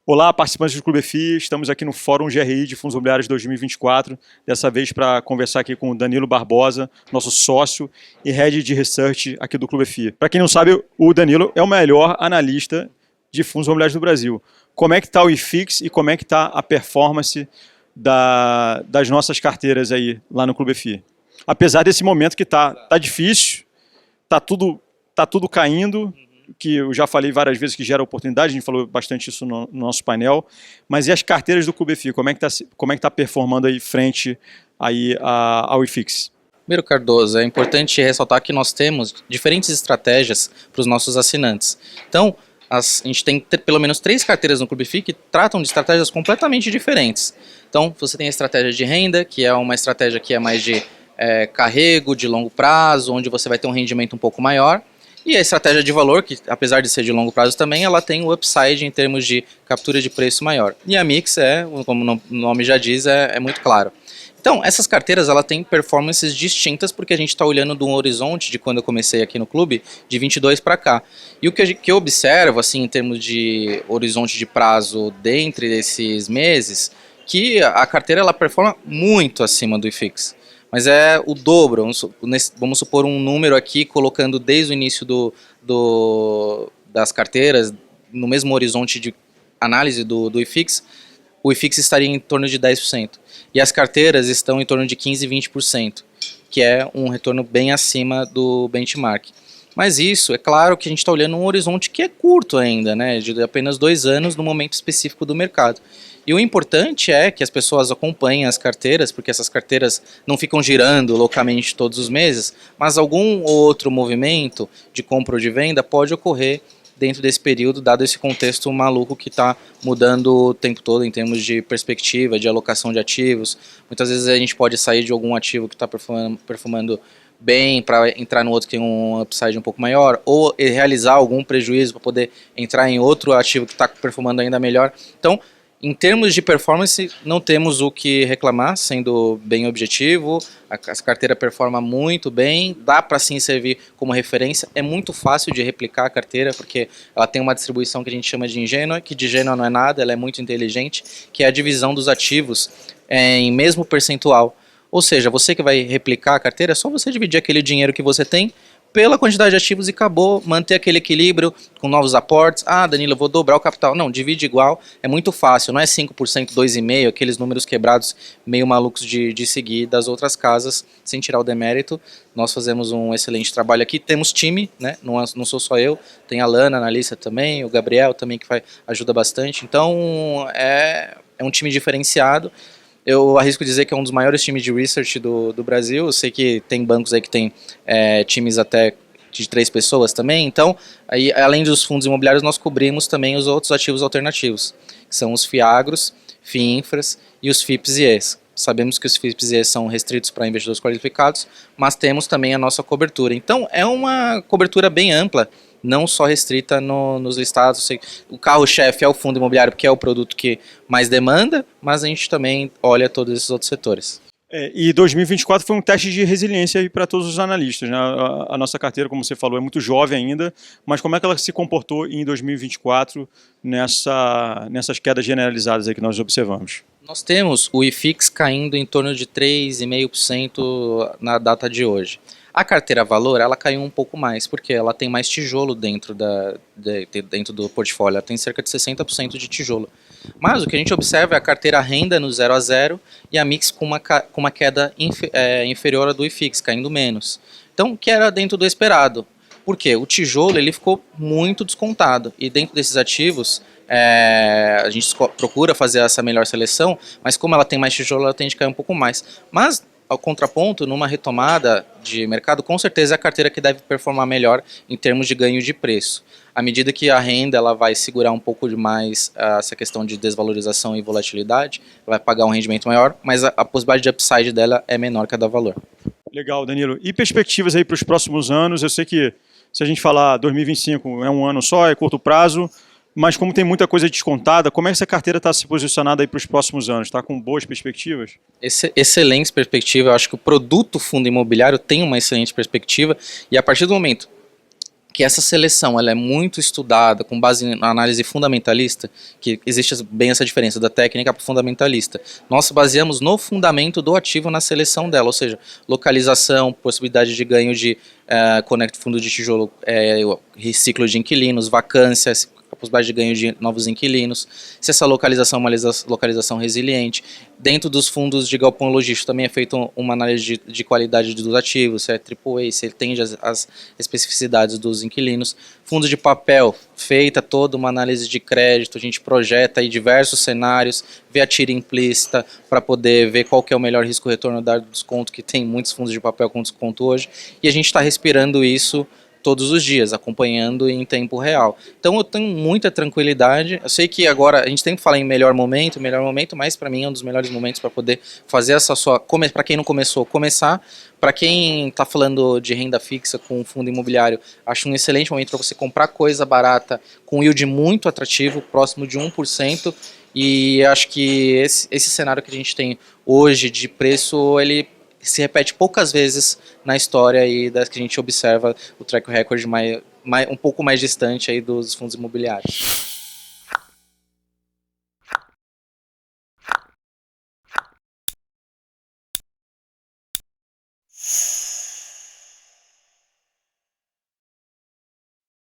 Olá, participantes do Clube FI, estamos aqui no Fórum GRI de Fundos Imobiliários 2024, dessa vez para conversar aqui com o Danilo Barbosa, nosso sócio e Head de Research aqui do Clube FI. Para quem não sabe, o Danilo é o melhor analista de fundos imobiliários do Brasil. Como é que está o IFIX e como é que está a performance das nossas carteiras aí lá no Clube FI? Apesar desse momento que tá difícil, tá tudo caindo, que eu já falei várias vezes que gera oportunidade, a gente falou bastante isso no nosso painel, mas e as carteiras do Clube FI, como é que tá performando aí frente aí ao IFIX? Primeiro, Cardoso, é importante ressaltar que nós temos diferentes estratégias para os nossos assinantes. Então, a gente tem pelo menos 3 carteiras no Clube FI que tratam de estratégias completamente diferentes. Então, você tem a estratégia de renda, que é uma estratégia que é mais de carrego, de longo prazo, onde você vai ter um rendimento um pouco maior. E a estratégia de valor, que apesar de ser de longo prazo também, ela tem o upside em termos de captura de preço maior. E a Mix como o nome já diz, é muito claro. Então, essas carteiras ela têm performances distintas porque a gente está olhando de um horizonte de quando eu comecei aqui no clube, de 22 para cá. E o que eu observo, assim, em termos de horizonte de prazo dentre esses meses, que a carteira ela performa muito acima do IFIX. Mas é o dobro, vamos supor um número aqui, colocando desde o início das carteiras, no mesmo horizonte de análise do IFIX, o IFIX estaria em torno de 10%. E as carteiras estão em torno de 15% e 20%, que é um retorno bem acima do benchmark. Mas isso, é claro que a gente está olhando um horizonte que é curto ainda, né, de apenas 2 anos no momento específico do mercado. E o importante é que as pessoas acompanhem as carteiras, porque essas carteiras não ficam girando loucamente todos os meses, mas algum outro movimento de compra ou de venda pode ocorrer dentro desse período, dado esse contexto maluco que está mudando o tempo todo em termos de perspectiva, de alocação de ativos. Muitas vezes a gente pode sair de algum ativo que está performando bem para entrar no outro que tem um upside um pouco maior, ou realizar algum prejuízo para poder entrar em outro ativo que está performando ainda melhor. Então, em termos de performance, não temos o que reclamar, sendo bem objetivo, a carteira performa muito bem, dá para sim servir como referência, é muito fácil de replicar a carteira, porque ela tem uma distribuição que a gente chama de ingênua, que de ingênua não é nada, ela é muito inteligente, que é a divisão dos ativos em mesmo percentual. Ou seja, você que vai replicar a carteira, é só você dividir aquele dinheiro que você tem pela quantidade de ativos e acabou, manter aquele equilíbrio com novos aportes. Ah, Danilo, eu vou dobrar o capital. Não, divide igual, é muito fácil, não é 5%, 2,5%, aqueles números quebrados meio malucos de seguir das outras casas, sem tirar o demérito. Nós fazemos um excelente trabalho aqui, temos time, né? Não sou só eu, tem a Lana na lista também, o Gabriel também que ajuda bastante, então é um time diferenciado. Eu arrisco dizer que é um dos maiores times de research do Brasil. Eu sei que tem bancos aí que tem times até de 3 pessoas também. Então, aí, além dos fundos imobiliários, nós cobrimos também os outros ativos alternativos, que são os FIAGROS, FIINFRAS e os FIPS e ES. Sabemos que os FIPS e ES são restritos para investidores qualificados, mas temos também a nossa cobertura. Então, é uma cobertura bem ampla, não só restrita nos listados. O carro-chefe é o fundo imobiliário, porque é o produto que mais demanda, mas a gente também olha todos esses outros setores. E 2024 foi um teste de resiliência para todos os analistas, né? A nossa carteira, como você falou, é muito jovem ainda, mas como é que ela se comportou em 2024 nessas quedas generalizadas aí que nós observamos? Nós temos o IFIX caindo em torno de 3,5% na data de hoje. A carteira valor, ela caiu um pouco mais, porque ela tem mais tijolo dentro do portfólio, ela tem cerca de 60% de tijolo. Mas o que a gente observa é a carteira renda no 0 a 0 e a mix com uma queda inferior à do IFIX, caindo menos. Então, que era dentro do esperado. Por quê? O tijolo ele ficou muito descontado, e dentro desses ativos a gente procura fazer essa melhor seleção, mas como ela tem mais tijolo, ela tende a cair um pouco mais. Mas, ao contraponto, numa retomada de mercado, com certeza é a carteira que deve performar melhor em termos de ganho de preço. À medida que a renda ela vai segurar um pouco mais essa questão de desvalorização e volatilidade, ela vai pagar um rendimento maior, mas a possibilidade de upside dela é menor que a da valor. Legal, Danilo. E perspectivas aí para os próximos anos? Eu sei que se a gente falar 2025 é um ano só, é curto prazo, mas como tem muita coisa descontada, como é que essa carteira está se posicionada aí para os próximos anos? Está com boas perspectivas? Excelente perspectiva. Eu acho que o produto fundo imobiliário tem uma excelente perspectiva, e a partir do momento que essa seleção ela é muito estudada com base na análise fundamentalista, que existe bem essa diferença da técnica para o fundamentalista. Nós baseamos no fundamento do ativo na seleção dela, ou seja, localização, possibilidade de ganho de conecto fundo de tijolo, reciclo de inquilinos, vacâncias, a possibilidade de ganho de novos inquilinos, se essa localização é uma localização resiliente. Dentro dos fundos de galpão logístico também é feita uma análise de qualidade dos ativos, se é AAA, se ele atende as especificidades dos inquilinos. Fundo de papel, feita toda uma análise de crédito, a gente projeta aí diversos cenários, vê a tira implícita para poder ver qual que é o melhor risco-retorno dado desconto, que tem muitos fundos de papel com desconto hoje, e a gente está respirando isso todos os dias, acompanhando em tempo real. Então eu tenho muita tranquilidade. Eu sei que agora a gente tem que falar em melhor momento, mas para mim é um dos melhores momentos para poder fazer essa sua... Para quem não começou, começar. Para quem está falando de renda fixa com fundo imobiliário, acho um excelente momento para você comprar coisa barata com yield muito atrativo, próximo de 1%. E acho que esse cenário que a gente tem hoje de preço, ele se repete poucas vezes na história e das que a gente observa o track record um pouco mais distante aí dos fundos imobiliários.